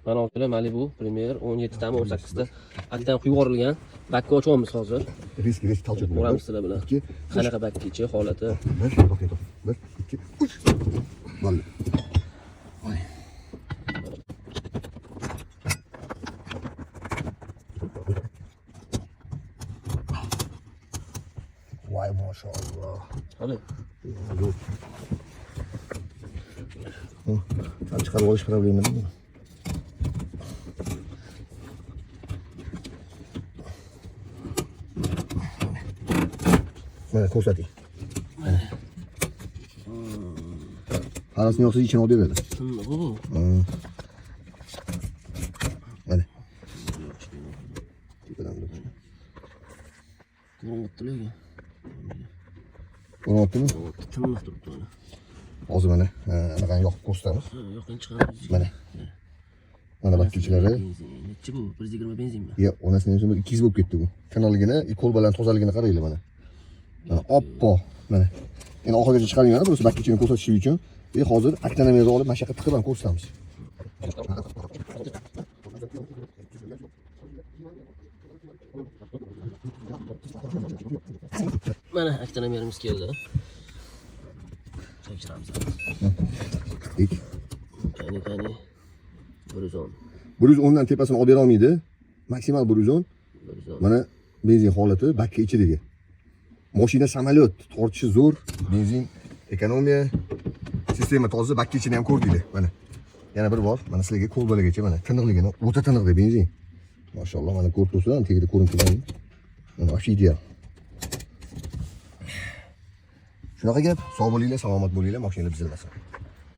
Mana oltilar Malibu Premier 17 tami 18 ta akdan quyib yuborilgan. Bakka ochyapmiz hozir. Risk talchib Ko'ramiz sizlar bilan. Qanaqa bakkichi holati. 1, 2, 3. Bo'ldi. Voy maşallah. Hadi. Sen çıkarıp alış problemi değil mi? Böyle ko'rsatayım. Parasını yoksa içine oluyor böyle. Bu. Hadi. Ko'rmoqdilar. Ko'rmoqdimi? Tinmay turibdi mana. Hozir mana anaqani yoqib ko'rsatamiz. Yo'qdan chiqaramiz. Mana. Mana bakkichilari. Nechi bu? 120 benzinmi? Yo'q, onasining o'zi 200 bo'lib ketdi bu. Kanalligini, kolbalarning tozaligini qaranglar mana. Mana oppoq. Mana. Endi oxirigacha chiqaring mana, burasi bakkichini ko'rsatish uchun. Hozir aktanamizni olib mana shu yoqqa tiqib ham ko'rsatamiz. Mana aktanamiyamiz keldi. Tekshiramiz. İlk. Qani. 110. 110 dan tepasini olib bera olmaydi. Maksimal 110. 110. Mana benzin holati bakka ichidagi. Mashina samolyot, tortishi zo'r, benzin ekonomiya, sistema toza, bakka ichini ham ko'rdinglar. Mana. Yana bir bor, mana sizlarga kolbalagacha mana tiniqligini, o'ta tiniqli benzin. Mashallah, mana korpusidan tagida ko'rinib turgan. Mana shu ideal. Shunaqa gap, sog' bo'linglar, salomat bo'linglar, mashina buzilmasin.